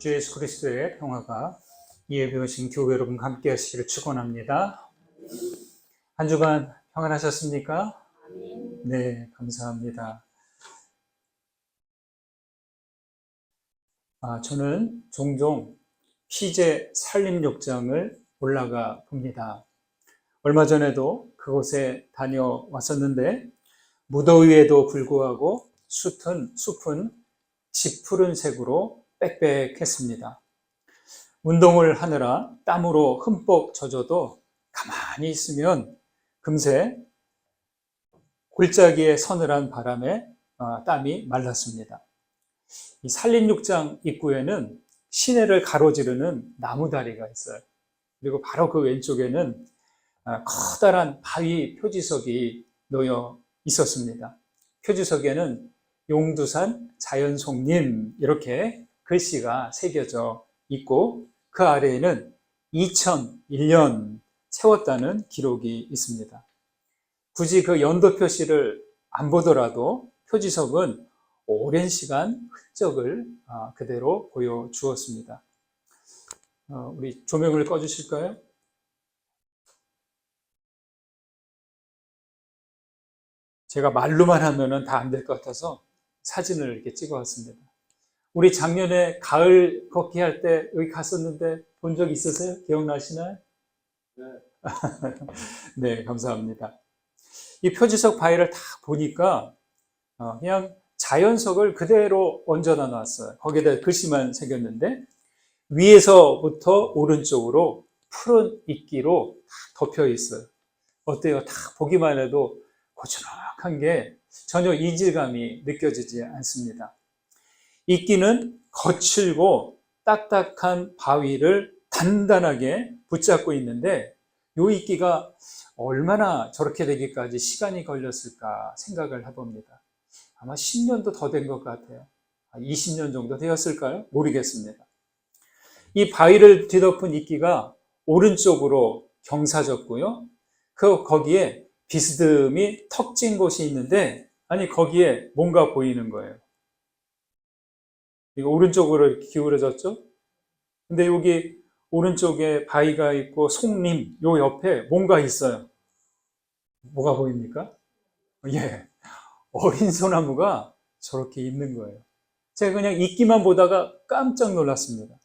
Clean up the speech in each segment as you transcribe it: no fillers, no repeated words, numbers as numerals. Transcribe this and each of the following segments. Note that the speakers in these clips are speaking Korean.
주 예수 그리스도의 평화가 이 예배 오신 교회 여러분과 함께 하시기를 축원합니다. 한 주간 평안하셨습니까? 네, 감사합니다. 저는 종종 피제 산림욕장을 올라가 봅니다. 얼마 전에도 그곳에 다녀왔었는데 무더위에도 불구하고 숲은 짙푸른색으로 빽빽했습니다. 운동을 하느라 땀으로 흠뻑 젖어도 가만히 있으면 금세 골짜기에 서늘한 바람에 땀이 말랐습니다. 이 산림욕장 입구에는 시내를 가로지르는 나무다리가 있어요. 그리고 바로 그 왼쪽에는 커다란 바위 표지석이 놓여 있었습니다. 표지석에는 용두산 자연송림 이렇게 글씨가 새겨져 있고 그 아래에는 2001년 세웠다는 기록이 있습니다. 굳이 그 연도 표시를 안 보더라도 표지석은 오랜 시간 흔적을 그대로 보여주었습니다. 우리 조명을 꺼주실까요? 제가 말로만 하면은 다 안 될 것 같아서 사진을 이렇게 찍어왔습니다. 우리 작년에 가을 걷기 할 때 여기 갔었는데 본 적 있으세요? 기억나시나요? 네. 네, 감사합니다. 이 표지석 바위를 다 보니까 그냥 자연석을 그대로 얹어다 놨어요. 거기에다 글씨만 새겼는데 위에서부터 오른쪽으로 푸른 이끼로 덮여 있어요. 어때요? 다 보기만 해도 고즈넉한 게 전혀 이질감이 느껴지지 않습니다. 이끼는 거칠고 딱딱한 바위를 단단하게 붙잡고 있는데 이 이끼가 얼마나 저렇게 되기까지 시간이 걸렸을까 생각을 해봅니다. 아마 10년도 더 된 것 같아요. 20년 정도 되었을까요? 모르겠습니다. 이 바위를 뒤덮은 이끼가 오른쪽으로 경사졌고요. 거기에 비스듬히 턱진 곳이 있는데 거기에 뭔가 보이는 거예요. 이거 오른쪽으로 이렇게 기울어졌죠? 근데 여기 오른쪽에 바위가 있고 송림 요 옆에 뭔가 있어요. 뭐가 보입니까? 예, 어린 소나무가 저렇게 있는 거예요. 제가 그냥 이끼만 보다가 깜짝 놀랐습니다.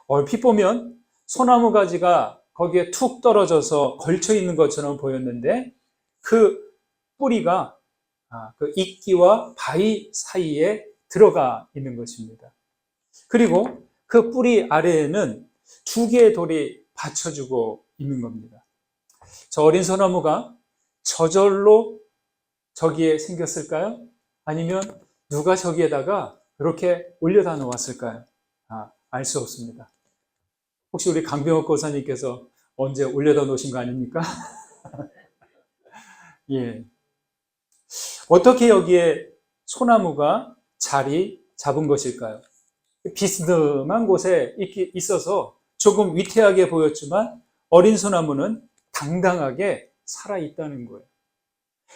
얼핏 보면 소나무 가지가 거기에 툭 떨어져서 걸쳐 있는 것처럼 보였는데 그 뿌리가 그 이끼와 바위 사이에 들어가 있는 것입니다. 그리고 그 뿌리 아래에는 두 개의 돌이 받쳐주고 있는 겁니다. 저 어린 소나무가 저절로 저기에 생겼을까요? 아니면 누가 저기에다가 이렇게 올려다 놓았을까요? 알 수 없습니다. 혹시 우리 강병옥 고사님께서 언제 올려다 놓으신 거 아닙니까? 예. 어떻게 여기에 소나무가 자리 잡은 것일까요? 비스듬한 곳에 있어서 조금 위태하게 보였지만 어린 소나무는 당당하게 살아있다는 거예요.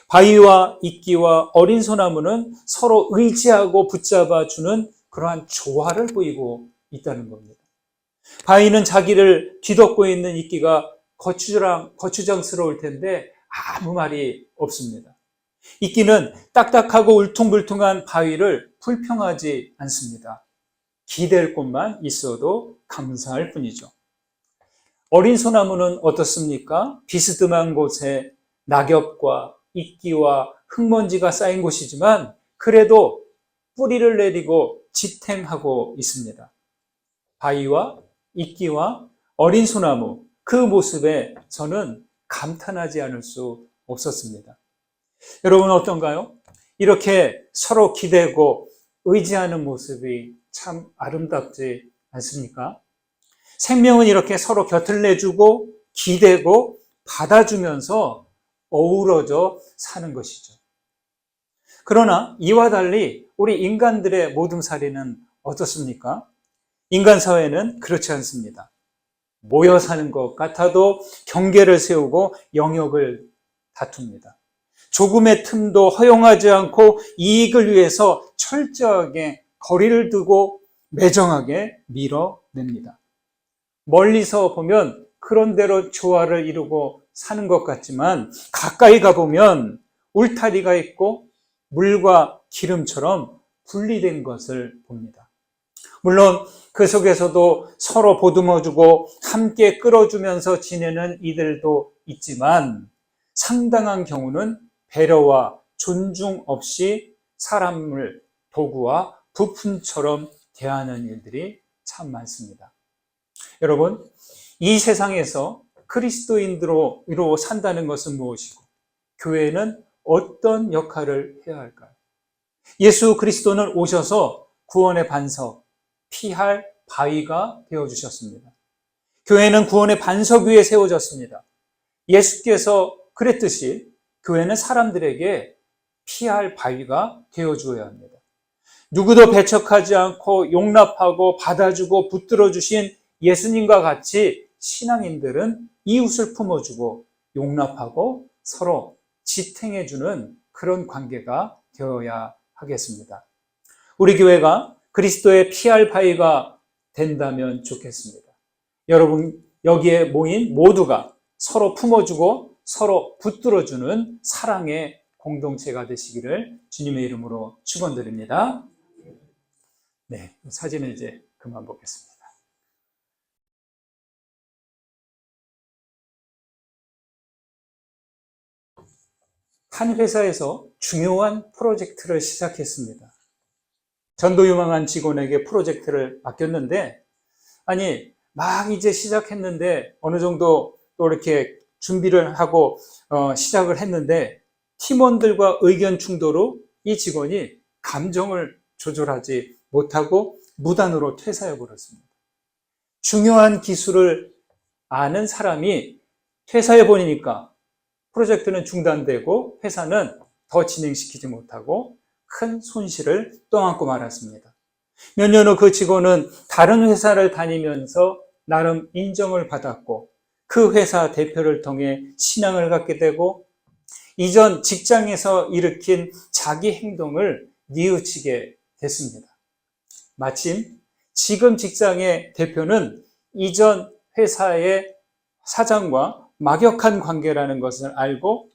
바위와 이끼와 어린 소나무는 서로 의지하고 붙잡아주는 그러한 조화를 보이고 있다는 겁니다. 바위는 자기를 뒤덮고 있는 이끼가 거추장스러울 텐데 아무 말이 없습니다. 이끼는 딱딱하고 울퉁불퉁한 바위를 불평하지 않습니다. 기댈 곳만 있어도 감사할 뿐이죠. 어린 소나무는 어떻습니까? 비스듬한 곳에 낙엽과 이끼와 흙먼지가 쌓인 곳이지만 그래도 뿌리를 내리고 지탱하고 있습니다. 바위와 이끼와 어린 소나무 그 모습에 저는 감탄하지 않을 수 없었습니다. 여러분 어떤가요? 이렇게 서로 기대고 의지하는 모습이 참 아름답지 않습니까? 생명은 이렇게 서로 곁을 내주고 기대고 받아주면서 어우러져 사는 것이죠. 그러나 이와 달리 우리 인간들의 모둠살이는 어떻습니까? 인간 사회는 그렇지 않습니다. 모여 사는 것 같아도 경계를 세우고 영역을 다툽니다. 조금의 틈도 허용하지 않고 이익을 위해서 철저하게 거리를 두고 매정하게 밀어냅니다. 멀리서 보면 그런 대로 조화를 이루고 사는 것 같지만 가까이 가보면 울타리가 있고 물과 기름처럼 분리된 것을 봅니다. 물론 그 속에서도 서로 보듬어주고 함께 끌어주면서 지내는 이들도 있지만 상당한 경우는 배려와 존중 없이 사람을 도구와 부품처럼 대하는 일들이 참 많습니다. 여러분, 이 세상에서 그리스도인으로 산다는 것은 무엇이고 교회는 어떤 역할을 해야 할까요? 예수 그리스도는 오셔서 구원의 반석, 피할 바위가 되어주셨습니다. 교회는 구원의 반석 위에 세워졌습니다. 예수께서 그랬듯이 교회는 사람들에게 피할 바위가 되어주어야 합니다. 누구도 배척하지 않고 용납하고 받아주고 붙들어주신 예수님과 같이 신앙인들은 이웃을 품어주고 용납하고 서로 지탱해주는 그런 관계가 되어야 하겠습니다. 우리 교회가 그리스도의 피할 바위가 된다면 좋겠습니다. 여러분, 여기에 모인 모두가 서로 품어주고 서로 붙들어주는 사랑의 공동체가 되시기를 주님의 이름으로 축원드립니다. 네, 사진을 이제 그만 보겠습니다. 한 회사에서 중요한 프로젝트를 시작했습니다. 전도 유망한 직원에게 프로젝트를 맡겼는데, 아니, 막 이제 시작했는데, 어느 정도 또 이렇게 준비를 하고, 시작을 했는데, 팀원들과 의견 충돌로 이 직원이 감정을 조절하지 못하고 무단으로 퇴사해버렸습니다. 중요한 기술을 아는 사람이 퇴사해버리니까 프로젝트는 중단되고 회사는 더 진행시키지 못하고 큰 손실을 떠안고 말았습니다. 몇 년 후 그 직원은 다른 회사를 다니면서 나름 인정을 받았고 그 회사 대표를 통해 신앙을 갖게 되고 이전 직장에서 일으킨 자기 행동을 뉘우치게 됐습니다. 마침 지금 직장의 대표는 이전 회사의 사장과 막역한 관계라는 것을 알고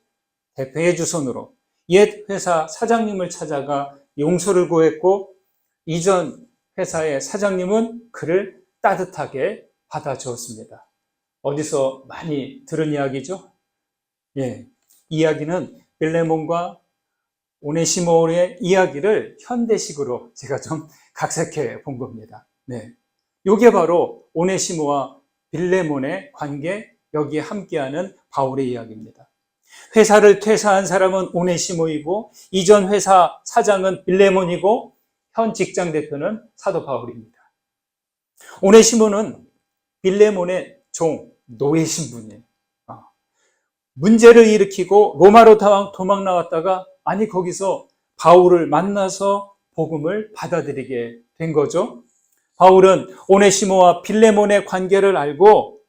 대표의 주선으로 옛 회사 사장님을 찾아가 용서를 구했고 이전 회사의 사장님은 그를 따뜻하게 받아주었습니다. 어디서 많이 들은 이야기죠? 예, 이야기는 빌레몬과 오네시모의 이야기를 현대식으로 제가 좀 각색해 본 겁니다. 네, 이게 바로 오네시모와 빌레몬의 관계, 여기에 함께하는 바울의 이야기입니다. 회사를 퇴사한 사람은 오네시모이고 이전 회사 사장은 빌레몬이고 현 직장 대표는 사도 바울입니다. 오네시모는 빌레몬의 종, 노예 신분이에요. 문제를 일으키고 로마로 도망 나왔다가 아니 거기서 바울을 만나서 복음을 받아들이게 된 거죠. 바울은 오네시모와 빌레몬의 관계를 알고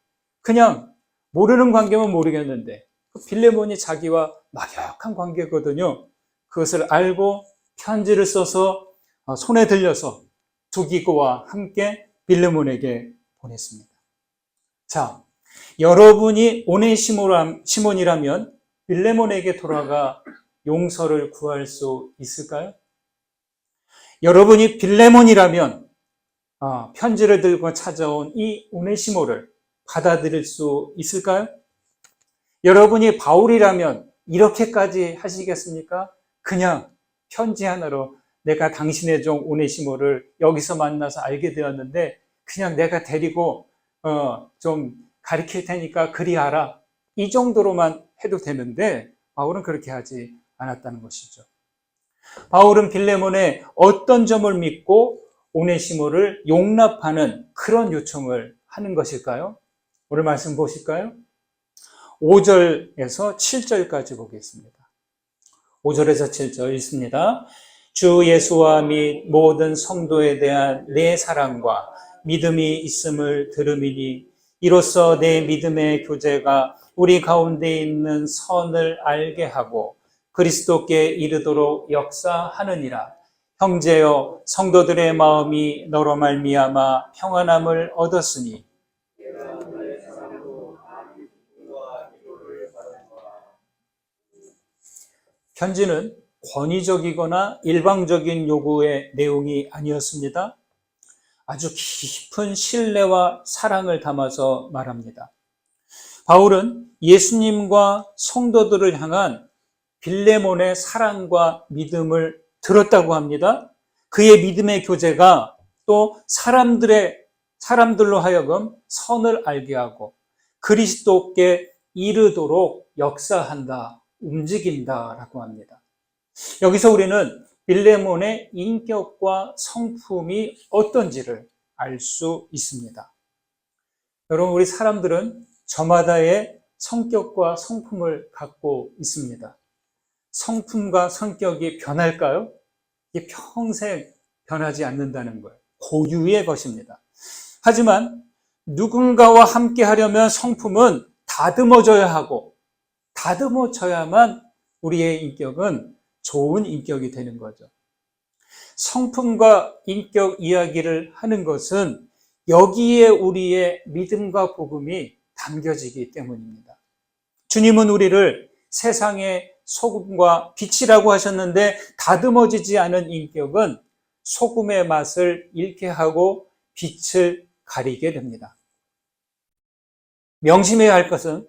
그냥 모르는 관계면 모르겠는데 빌레몬이 자기와 막역한 관계거든요. 그것을 알고 편지를 써서 손에 들려서 두기고와 함께 빌레몬에게 보냈습니다. 자, 여러분이 오네시모니라면 빌레몬에게 돌아가 용서를 구할 수 있을까요? 여러분이 빌레몬이라면 편지를 들고 찾아온 이 오네시모를 받아들일 수 있을까요? 여러분이 바울이라면 이렇게까지 하시겠습니까? 그냥 편지 하나로 내가 당신의 종 오네시모를 여기서 만나서 알게 되었는데 그냥 내가 데리고 좀 가르칠 테니까 그리하라. 이 정도로만 해도 되는데 바울은 그렇게 하지 않았다는 것이죠. 바울은 빌레몬의 어떤 점을 믿고 오네시모를 용납하는 그런 요청을 하는 것일까요? 오늘 말씀 보실까요? 5절에서 7절까지 보겠습니다. 5절에서 7절 읽습니다. 주 예수와 및 모든 성도에 대한 내 사랑과 믿음이 있음을 들음이니 이로써 내 믿음의 교제가 우리 가운데 있는 선을 알게 하고 그리스도께 이르도록 역사하느니라. 형제여 성도들의 마음이 너로 말미암아 평안함을 얻었으니 편지는 권위적이거나 일방적인 요구의 내용이 아니었습니다. 아주 깊은 신뢰와 사랑을 담아서 말합니다. 바울은 예수님과 성도들을 향한 빌레몬의 사랑과 믿음을 들었다고 합니다. 그의 믿음의 교제가 또 사람들로 하여금 선을 알게 하고 그리스도께 이르도록 역사한다, 움직인다라고 합니다. 여기서 우리는 빌레몬의 인격과 성품이 어떤지를 알 수 있습니다. 여러분, 우리 사람들은 저마다의 성격과 성품을 갖고 있습니다. 성품과 성격이 변할까요? 이게 평생 변하지 않는다는 거예요. 고유의 것입니다. 하지만 누군가와 함께 하려면 성품은 다듬어져야 하고 다듬어져야만 우리의 인격은 좋은 인격이 되는 거죠. 성품과 인격 이야기를 하는 것은 여기에 우리의 믿음과 복음이 담겨지기 때문입니다. 주님은 우리를 세상의 소금과 빛이라고 하셨는데 다듬어지지 않은 인격은 소금의 맛을 잃게 하고 빛을 가리게 됩니다. 명심해야 할 것은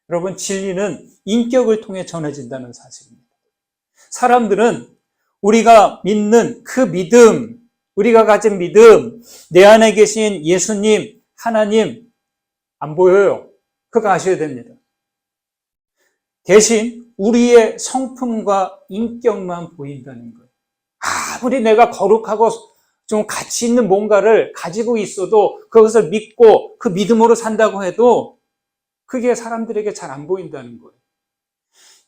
여러분, 진리는 인격을 통해 전해진다는 사실입니다. 사람들은 우리가 믿는 그 믿음, 우리가 가진 믿음, 내 안에 계신 예수님, 하나님 안 보여요. 그거 아셔야 됩니다. 대신 우리의 성품과 인격만 보인다는 거예요. 아무리 내가 거룩하고 좀 가치 있는 뭔가를 가지고 있어도 그것을 믿고 그 믿음으로 산다고 해도 그게 사람들에게 잘 안 보인다는 거예요.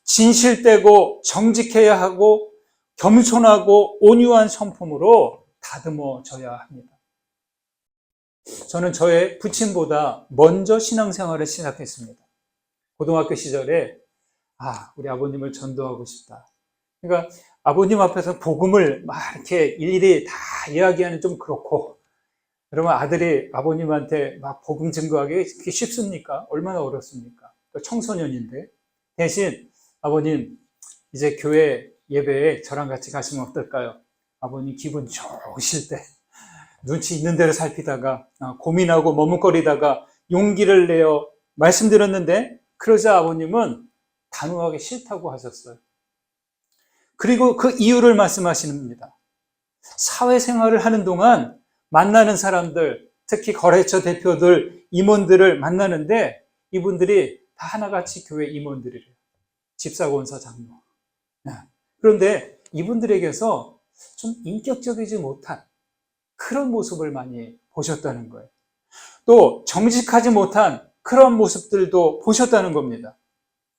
진실되고 정직해야 하고 겸손하고 온유한 성품으로 다듬어져야 합니다. 저는 저의 부친보다 먼저 신앙생활을 시작했습니다. 고등학교 시절에 우리 아버님을 전도하고 싶다. 그러니까 아버님 앞에서 복음을 막 이렇게 일일이 다 이야기하는 좀 그렇고, 여러분 아들이 아버님한테 막 복음 증거하기 그렇게 쉽습니까? 얼마나 어렵습니까? 청소년인데. 대신 아버님 이제 교회 예배에 저랑 같이 가시면 어떨까요? 아버님 기분 좋으실 때 눈치 있는 대로 살피다가 고민하고 머뭇거리다가 용기를 내어 말씀드렸는데 그러자 아버님은 단호하게 싫다고 하셨어요. 그리고 그 이유를 말씀하십니다. 사회생활을 하는 동안 만나는 사람들, 특히 거래처 대표들, 임원들을 만나는데 이분들이 다 하나같이 교회 임원들이래요. 집사권사 장로. 그런데 이분들에게서 좀 인격적이지 못한 그런 모습을 많이 보셨다는 거예요. 또 정직하지 못한 그런 모습들도 보셨다는 겁니다.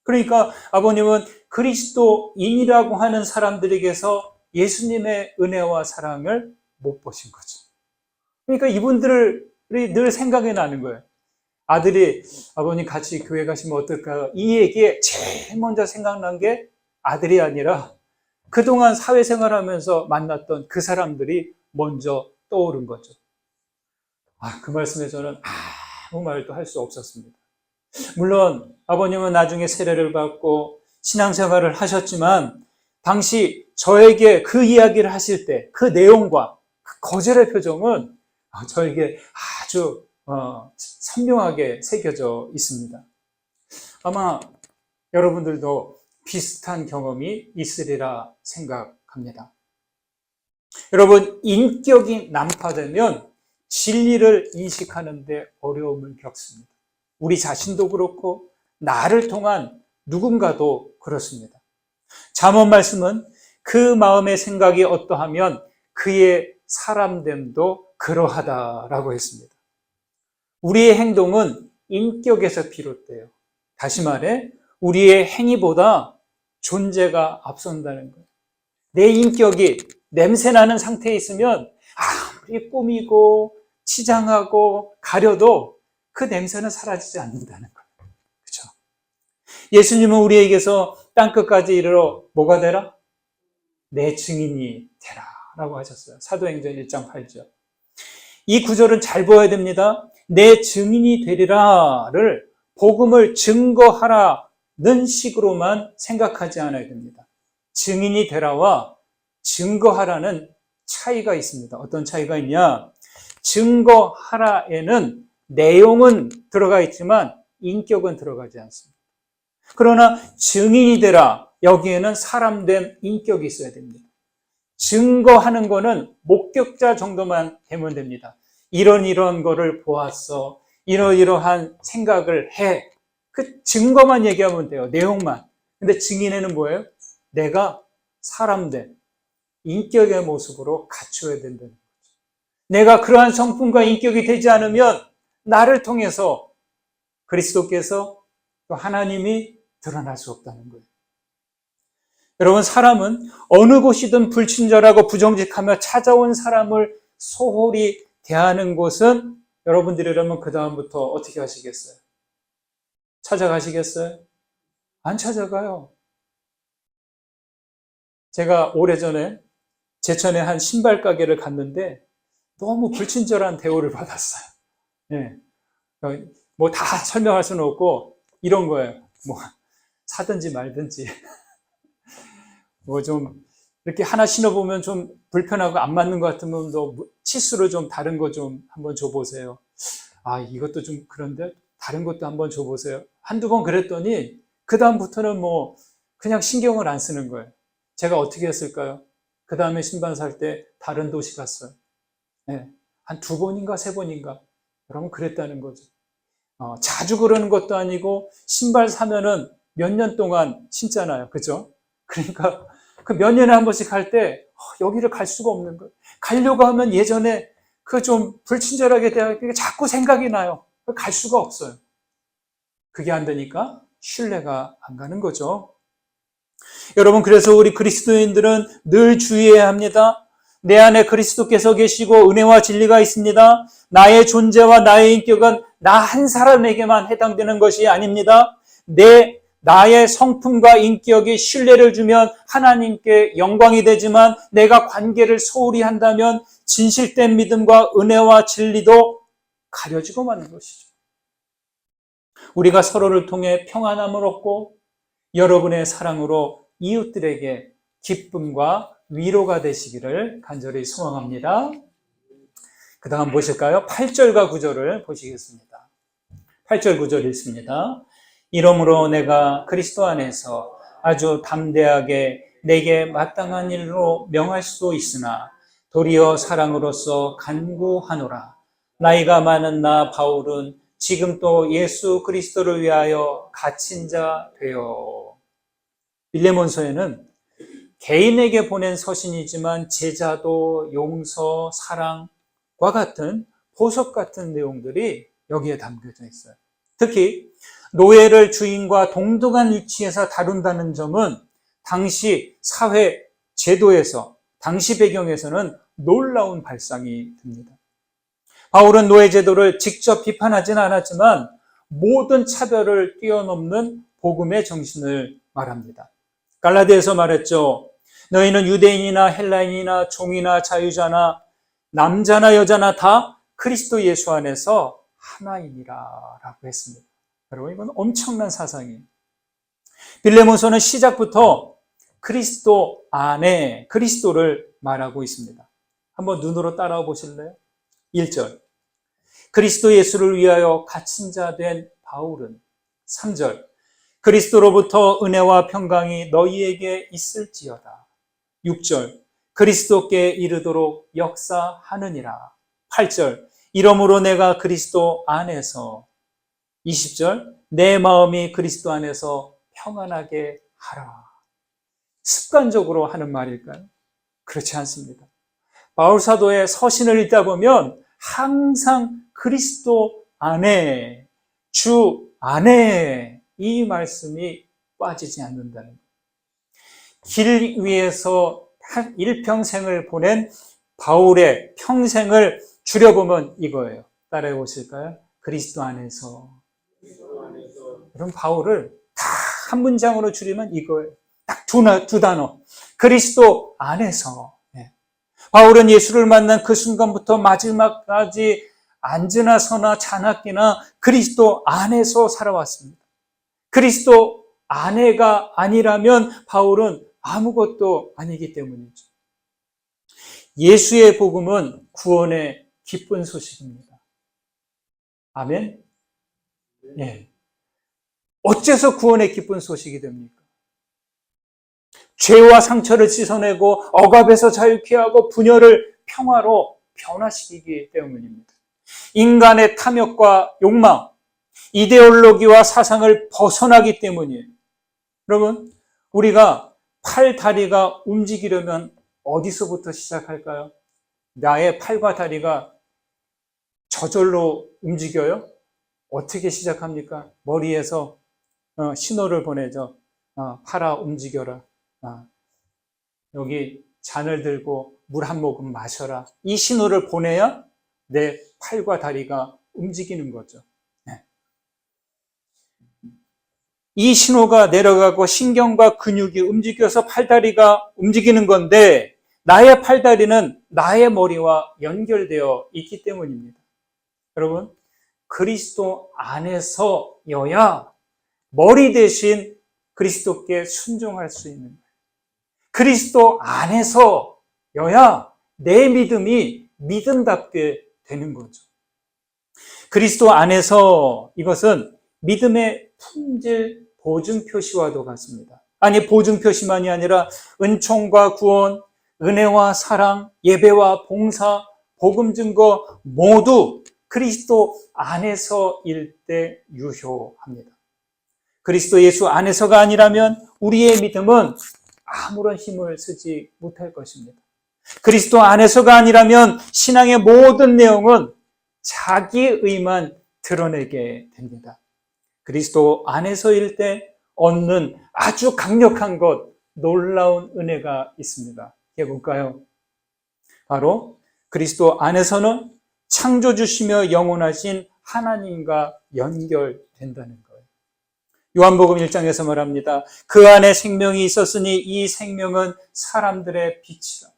그러니까 아버님은 그리스도인이라고 하는 사람들에게서 예수님의 은혜와 사랑을 못 보신 거죠. 그러니까 이분들이 늘 생각이 나는 거예요. 아들이 아버님 같이 교회 가시면 어떨까요? 이 얘기에 제일 먼저 생각난 게 아들이 아니라 그동안 사회생활하면서 만났던 그 사람들이 먼저 떠오른 거죠. 그 말씀에 저는 아무 말도 할 수 없었습니다. 물론 아버님은 나중에 세례를 받고 신앙생활을 하셨지만 당시 저에게 그 이야기를 하실 때 그 내용과 그 거절의 표정은 저에게 아주 선명하게 새겨져 있습니다. 아마 여러분들도 비슷한 경험이 있으리라 생각합니다. 여러분, 인격이 난파되면 진리를 인식하는 데 어려움을 겪습니다. 우리 자신도 그렇고 나를 통한 누군가도 그렇습니다. 잠언 말씀은 그 마음의 생각이 어떠하면 그의 사람됨도 그러하다라고 했습니다. 우리의 행동은 인격에서 비롯돼요. 다시 말해 우리의 행위보다 존재가 앞선다는 거예요. 내 인격이 냄새나는 상태에 있으면 아무리 꾸미고 치장하고 가려도 그 냄새는 사라지지 않는다는 거예요. 그렇죠? 예수님은 우리에게서 땅끝까지 이르러 뭐가 되라? 내 증인이 되라 라고 하셨어요. 사도행전 1장 8절. 이 구절은 잘 보아야 됩니다. 내 증인이 되리라를 복음을 증거하라는 식으로만 생각하지 않아야 됩니다. 증인이 되라와 증거하라는 차이가 있습니다. 어떤 차이가 있냐? 증거하라에는 내용은 들어가 있지만 인격은 들어가지 않습니다. 그러나 증인이 되라, 여기에는 사람된 인격이 있어야 됩니다. 증거하는 거는 목격자 정도만 되면 됩니다. 이런 거를 보았어. 이러이러한 생각을 해. 그 증거만 얘기하면 돼요. 내용만. 근데 증인에는 뭐예요? 내가 사람된 인격의 모습으로 갖춰야 된다는 거죠. 내가 그러한 성품과 인격이 되지 않으면 나를 통해서 그리스도께서 또 하나님이 드러날 수 없다는 거예요. 여러분, 사람은 어느 곳이든 불친절하고 부정직하며 찾아온 사람을 소홀히 대하는 곳은 여러분들이라면 그 다음부터 어떻게 하시겠어요? 찾아가시겠어요? 안 찾아가요. 제가 오래전에 제천에 한 신발 가게를 갔는데 너무 불친절한 대우를 받았어요. 네. 뭐 다 설명할 수는 없고 이런 거예요. 뭐 사든지 말든지 뭐 좀 이렇게 하나 신어보면 좀 불편하고 안 맞는 것 같으면 너 치수로 좀 다른 거 좀 한번 줘보세요. 아, 이것도 좀 그런데 다른 것도 한번 줘보세요. 한두 번 그랬더니 그 다음부터는 뭐 그냥 신경을 안 쓰는 거예요. 제가 어떻게 했을까요? 그 다음에 신발 살 때 다른 도시 갔어요. 네. 한 2번인가 3번인가 여러분 그랬다는 거죠. 자주 그러는 것도 아니고 신발 사면은 몇 년 동안 신잖아요. 그죠? 그러니까 그 몇 년에 한 번씩 갈 때 여기를 갈 수가 없는 거예요. 가려고 하면 예전에 그 좀 불친절하게 대하게 자꾸 생각이 나요. 갈 수가 없어요. 그게 안 되니까 신뢰가 안 가는 거죠. 여러분, 그래서 우리 그리스도인들은 늘 주의해야 합니다. 내 안에 그리스도께서 계시고 은혜와 진리가 있습니다. 나의 존재와 나의 인격은 나 한 사람에게만 해당되는 것이 아닙니다. 나의 성품과 인격이 신뢰를 주면 하나님께 영광이 되지만 내가 관계를 소홀히 한다면 진실된 믿음과 은혜와 진리도 가려지고 마는 것이죠. 우리가 서로를 통해 평안함을 얻고 여러분의 사랑으로 이웃들에게 기쁨과 위로가 되시기를 간절히 소망합니다. 그 다음 보실까요? 8절과 9절을 보시겠습니다. 8절 9절 읽습니다. 이러므로 내가 그리스도 안에서 아주 담대하게 내게 마땅한 일로 명할 수도 있으나 도리어 사랑으로서 간구하노라. 나이가 많은 나 바울은 지금 또 예수 그리스도를 위하여 갇힌 자 되어. 빌레몬서에는 개인에게 보낸 서신이지만 제자도, 용서, 사랑과 같은 보석 같은 내용들이 여기에 담겨져 있어요. 특히 노예를 주인과 동등한 위치에서 다룬다는 점은 당시 사회 제도에서, 당시 배경에서는 놀라운 발상이 듭니다. 바울은 노예 제도를 직접 비판하지는 않았지만 모든 차별을 뛰어넘는 복음의 정신을 말합니다. 갈라디아에서 말했죠. 너희는 유대인이나 헬라인이나 종이나 자유자나 남자나 여자나 다 그리스도 예수 안에서 하나이니라 라고 했습니다. 여러분, 이건 엄청난 사상이에요. 빌레몬서는 시작부터 그리스도 안에 그리스도를 말하고 있습니다. 한번 눈으로 따라와 보실래요? 1절. 그리스도 예수를 위하여 갇힌 자 된 바울은. 3절. 그리스도로부터 은혜와 평강이 너희에게 있을지어다. 6절. 그리스도께 이르도록 역사하느니라. 8절. 이러므로 내가 그리스도 안에서. 20절. 내 마음이 그리스도 안에서 평안하게 하라. 습관적으로 하는 말일까요? 그렇지 않습니다. 바울 사도의 서신을 읽다 보면 항상 그리스도 안에, 주 안에 이 말씀이 빠지지 않는다는 거예요. 길 위에서 일평생을 보낸 바울의 평생을 줄여보면 이거예요. 따라해 보실까요? 그리스도 안에서. 그럼 바울을 다 한 문장으로 줄이면 이거예요. 딱 두 단어. 그리스도 안에서. 바울은 예수를 만난 그 순간부터 마지막까지 앉으나 서나 자나깨나 그리스도 안에서 살아왔습니다. 그리스도 안에가 아니라면 바울은 아무것도 아니기 때문이죠. 예수의 복음은 구원의 기쁜 소식입니다. 아멘? 예. 어째서 구원의 기쁜 소식이 됩니까? 죄와 상처를 씻어내고 억압에서 자유케 하고 분열을 평화로 변화시키기 때문입니다. 인간의 탐욕과 욕망, 이데올로기와 사상을 벗어나기 때문이에요. 여러분, 우리가 팔, 다리가 움직이려면 어디서부터 시작할까요? 나의 팔과 다리가 저절로 움직여요? 어떻게 시작합니까? 머리에서 신호를 보내죠. 팔아 움직여라. 여기 잔을 들고 물 한 모금 마셔라. 이 신호를 보내야 내 팔과 다리가 움직이는 거죠. 이 신호가 내려가고 신경과 근육이 움직여서 팔다리가 움직이는 건데 나의 팔다리는 나의 머리와 연결되어 있기 때문입니다. 여러분, 그리스도 안에서여야 머리 대신 그리스도께 순종할 수 있는 거예요. 그리스도 안에서여야 내 믿음이 믿음답게 되는 거죠. 그리스도 안에서 이것은 믿음의 품질 보증 표시와도 같습니다. 아니, 보증 표시만이 아니라 은총과 구원, 은혜와 사랑, 예배와 봉사, 복음 증거 모두 그리스도 안에서일 때 유효합니다. 그리스도 예수 안에서가 아니라면 우리의 믿음은 아무런 힘을 쓰지 못할 것입니다. 그리스도 안에서가 아니라면 신앙의 모든 내용은 자기의만 드러내게 됩니다. 그리스도 안에서일 때 얻는 아주 강력한 것, 놀라운 은혜가 있습니다. 이게 뭘까요? 바로 그리스도 안에서는 창조주시며 영원하신 하나님과 연결된다는 거예요. 요한복음 1장에서 말합니다. 그 안에 생명이 있었으니 이 생명은 사람들의 빛이라.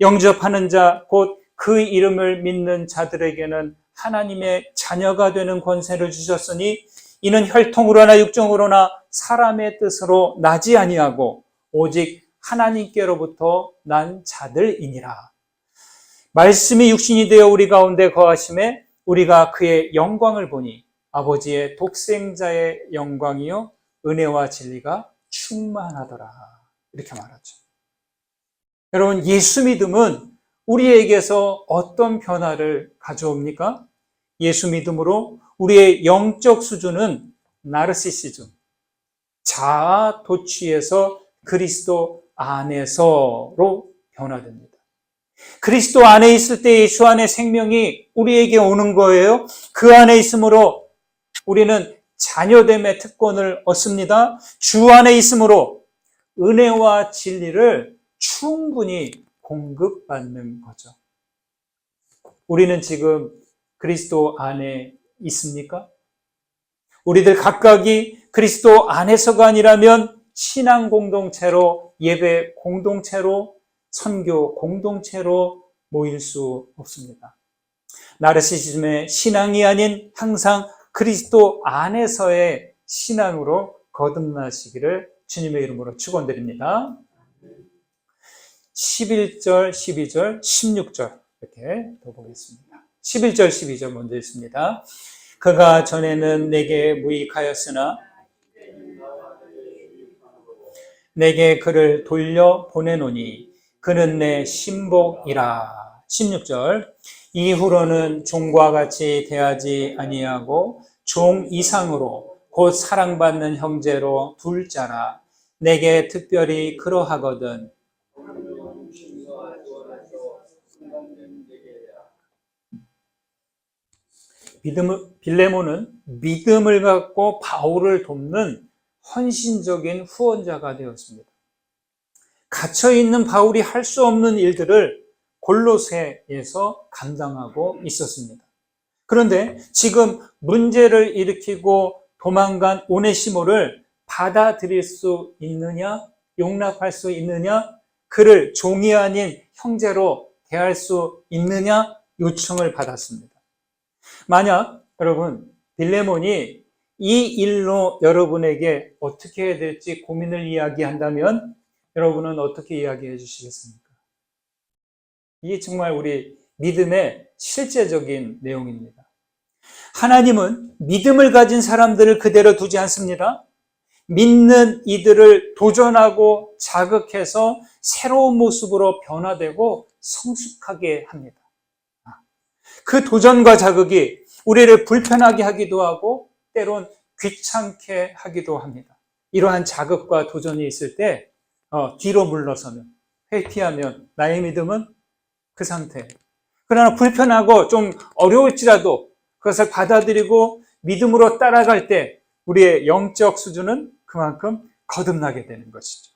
영접하는 자, 곧 그 이름을 믿는 자들에게는 하나님의 자녀가 되는 권세를 주셨으니 이는 혈통으로나 육정으로나 사람의 뜻으로 나지 아니하고 오직 하나님께로부터 난 자들이니라. 말씀이 육신이 되어 우리 가운데 거하심에 우리가 그의 영광을 보니 아버지의 독생자의 영광이요 은혜와 진리가 충만하더라. 이렇게 말하죠. 여러분, 예수 믿음은 우리에게서 어떤 변화를 가져옵니까? 예수 믿음으로 우리의 영적 수준은 나르시시즘, 자아 도취에서 그리스도 안에서로 변화됩니다. 그리스도 안에 있을 때 예수 안에 생명이 우리에게 오는 거예요. 그 안에 있으므로 우리는 자녀됨의 특권을 얻습니다. 주 안에 있으므로 은혜와 진리를 충분히 공급받는 거죠. 우리는 지금 그리스도 안에 있습니까? 우리들 각각이 그리스도 안에서가 아니라면 신앙 공동체로, 예배 공동체로, 선교 공동체로 모일 수 없습니다. 나르시시즘의 신앙이 아닌 항상 그리스도 안에서의 신앙으로 거듭나시기를 주님의 이름으로 축원드립니다. 11절, 12절, 16절 이렇게 더 보겠습니다. 11절, 12절 먼저 있습니다. 그가 전에는 내게 무익하였으나 내게 그를 돌려 보내노니 그는 내 신복이라. 16절 이후로는 종과 같이 대하지 아니하고 종 이상으로 곧 사랑받는 형제로 둘 자라. 내게 특별히 그러하거든. 빌레몬은 믿음을 갖고 바울을 돕는 헌신적인 후원자가 되었습니다. 갇혀있는 바울이 할 수 없는 일들을 골로새에서 감당하고 있었습니다. 그런데 지금 문제를 일으키고 도망간 오네시모를 받아들일 수 있느냐, 용납할 수 있느냐, 그를 종이 아닌 형제로 대할 수 있느냐 요청을 받았습니다. 만약 여러분 빌레몬이 이 일로 여러분에게 어떻게 해야 될지 고민을 이야기한다면 여러분은 어떻게 이야기해 주시겠습니까? 이게 정말 우리 믿음의 실제적인 내용입니다. 하나님은 믿음을 가진 사람들을 그대로 두지 않습니다. 믿는 이들을 도전하고 자극해서 새로운 모습으로 변화되고 성숙하게 합니다. 그 도전과 자극이 우리를 불편하게 하기도 하고 때론 귀찮게 하기도 합니다. 이러한 자극과 도전이 있을 때 뒤로 물러서면, 회피하면 나의 믿음은 그 상태예요. 그러나 불편하고 좀 어려울지라도 그것을 받아들이고 믿음으로 따라갈 때 우리의 영적 수준은 그만큼 거듭나게 되는 것이죠.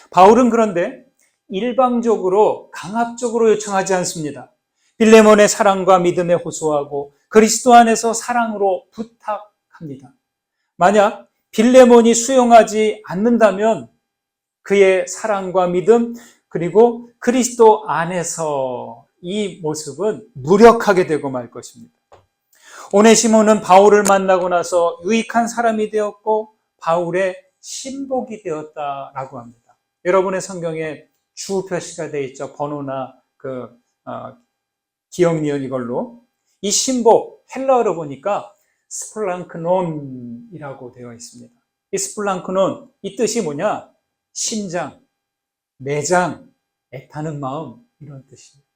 바울은 그런데 일방적으로 강압적으로 요청하지 않습니다. 빌레몬의 사랑과 믿음에 호소하고 그리스도 안에서 사랑으로 부탁합니다. 만약 빌레몬이 수용하지 않는다면 그의 사랑과 믿음 그리고 그리스도 안에서 이 모습은 무력하게 되고 말 것입니다. 오네시모는 바울을 만나고 나서 유익한 사람이 되었고 바울의 신복이 되었다라고 합니다. 여러분의 성경에 주 표시가 되어 있죠. 번호나 기억 니은 이걸로. 이 신복 헬라어로 보니까 스플랑크논이라고 되어 있습니다. 이 스플랑크논 이 뜻이 뭐냐? 심장, 내장, 애타는 마음 이런 뜻입니다.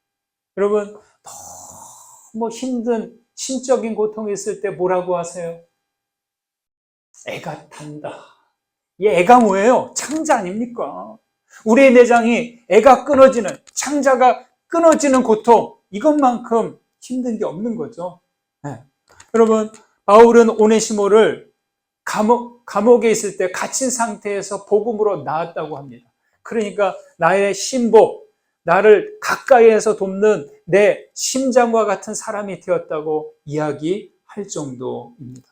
여러분 너무 힘든 신적인 고통이 있을 때 뭐라고 하세요? 애가 탄다. 이 애가 뭐예요? 창자 아닙니까? 우리의 내장이 애가 끊어지는, 창자가 끊어지는 고통, 이것만큼 힘든 게 없는 거죠. 네. 여러분, 바울은 오네시모를 감옥에 있을 때 갇힌 상태에서 복음으로 나았다고 합니다. 그러니까 나의 신복, 나를 가까이에서 돕는 내 심장과 같은 사람이 되었다고 이야기할 정도입니다.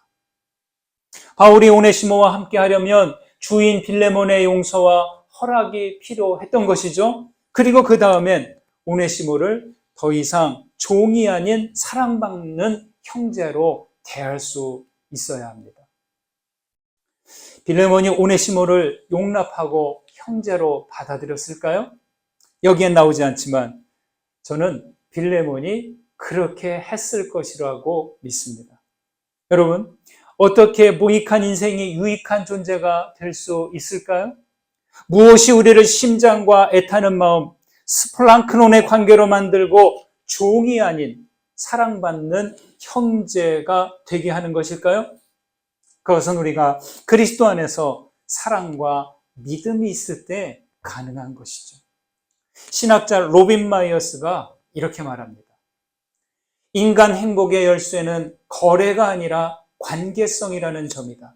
바울이 오네시모와 함께 하려면 주인 빌레몬의 용서와 허락이 필요했던 것이죠. 그리고 그 다음엔 오네시모를 더 이상 종이 아닌 사랑받는 형제로 대할 수 있어야 합니다. 빌레몬이 오네시모를 용납하고 형제로 받아들였을까요? 여기엔 나오지 않지만 저는 빌레몬이 그렇게 했을 것이라고 믿습니다. 여러분, 어떻게 무익한 인생이 유익한 존재가 될 수 있을까요? 무엇이 우리를 심장과 애타는 마음, 스플랑크논의 관계로 만들고 종이 아닌 사랑받는 형제가 되게 하는 것일까요? 그것은 우리가 그리스도 안에서 사랑과 믿음이 있을 때 가능한 것이죠. 신학자 로빈 마이어스가 이렇게 말합니다. 인간 행복의 열쇠는 거래가 아니라 관계성이라는 점이다.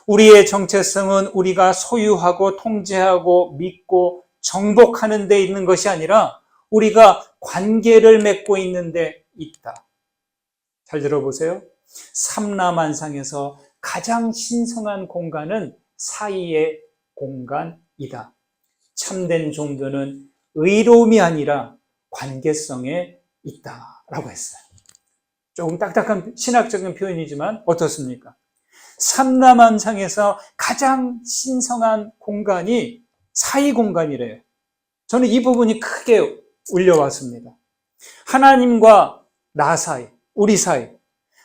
우리의 정체성은 우리가 소유하고 통제하고 믿고 정복하는 데 있는 것이 아니라 우리가 관계를 맺고 있는 데 있다. 잘 들어보세요. 삼라만상에서 가장 신성한 공간은 사이의 공간이다. 참된 종교는 의로움이 아니라 관계성에 있다라고 했어요. 조금 딱딱한 신학적인 표현이지만 어떻습니까? 삼라만상에서 가장 신성한 공간이 사이 공간이래요. 저는 이 부분이 크게 울려왔습니다. 하나님과 나 사이, 우리 사이,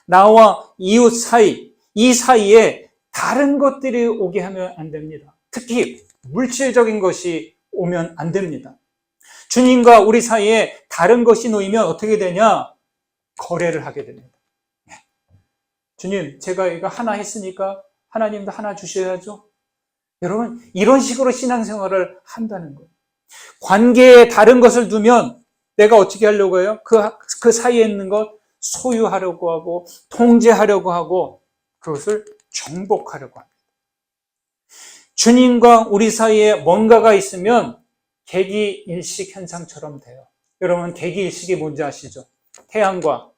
나와 이웃 사이, 이 사이에 다른 것들이 오게 하면 안 됩니다. 특히 물질적인 것이 오면 안 됩니다. 주님과 우리 사이에 다른 것이 놓이면 어떻게 되냐? 거래를 하게 됩니다. 주님, 제가 이거 하나 했으니까 하나님도 하나 주셔야죠. 여러분, 이런 식으로 신앙생활을 한다는 거예요. 관계에 다른 것을 두면 내가 어떻게 하려고 해요? 그 사이에 있는 것 소유하려고 하고 통제하려고 하고 그것을 정복하려고 합니다. 주님과 우리 사이에 뭔가가 있으면 개기일식 현상처럼 돼요. 여러분, 개기일식이 뭔지 아시죠? 태양과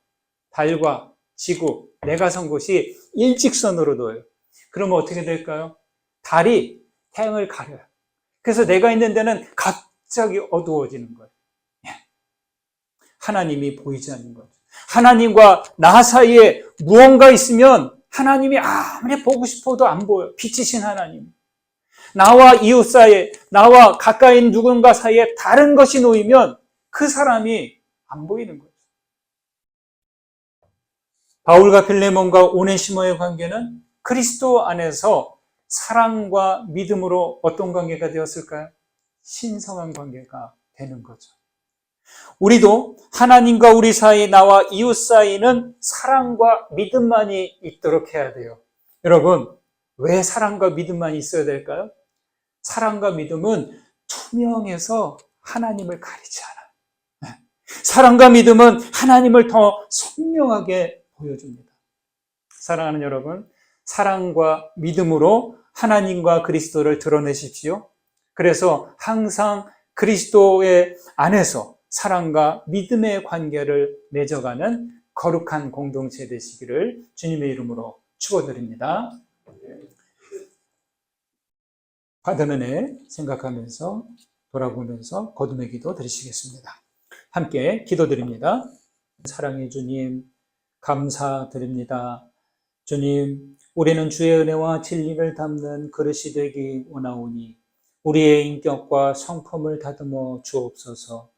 달과 지구, 내가 선 곳이 일직선으로 놓여요. 그러면 어떻게 될까요? 달이 태양을 가려요. 그래서 내가 있는 데는 갑자기 어두워지는 거예요. 하나님이 보이지 않는 거죠. 하나님과 나 사이에 무언가 있으면 하나님이 아무리 보고 싶어도 안 보여요. 빛이신 하나님. 나와 이웃 사이에, 나와 가까이 있는 누군가 사이에 다른 것이 놓이면 그 사람이 안 보이는 거죠. 바울과 필레몬과 오네시모의 관계는 그리스도 안에서 사랑과 믿음으로 어떤 관계가 되었을까요? 신성한 관계가 되는 거죠. 우리도 하나님과 우리 사이, 나와 이웃 사이는 사랑과 믿음만이 있도록 해야 돼요. 여러분, 왜 사랑과 믿음만 있어야 될까요? 사랑과 믿음은 투명해서 하나님을 가리지 않아요. 사랑과 믿음은 하나님을 더 선명하게 보여줍니다. 사랑하는 여러분, 사랑과 믿음으로 하나님과 그리스도를 드러내십시오. 그래서 항상 그리스도의 안에서 사랑과 믿음의 관계를 맺어가는 거룩한 공동체 되시기를 주님의 이름으로 축원드립니다. 받은 은혜 생각하면서 돌아보면서 거듭의 기도 드리시겠습니다. 함께 기도드립니다. 사랑의 주님, 감사드립니다. 주님, 우리는 주의 은혜와 진리를 담는 그릇이 되기 원하오니 우리의 인격과 성품을 다듬어 주옵소서.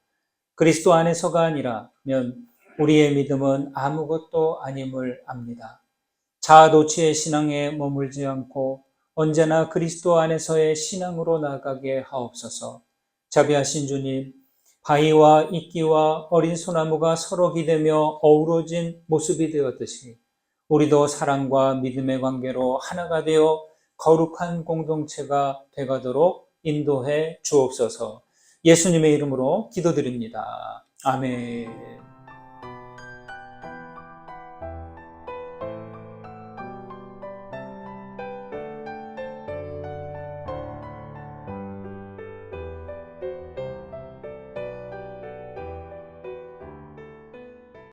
그리스도 안에서가 아니라면 우리의 믿음은 아무것도 아님을 압니다. 자아도취의 신앙에 머물지 않고 언제나 그리스도 안에서의 신앙으로 나아가게 하옵소서. 자비하신 주님, 바위와 이끼와 어린 소나무가 서로 기대며 어우러진 모습이 되었듯이 우리도 사랑과 믿음의 관계로 하나가 되어 거룩한 공동체가 되가도록 인도해 주옵소서. 예수님의 이름으로 기도드립니다. 아멘.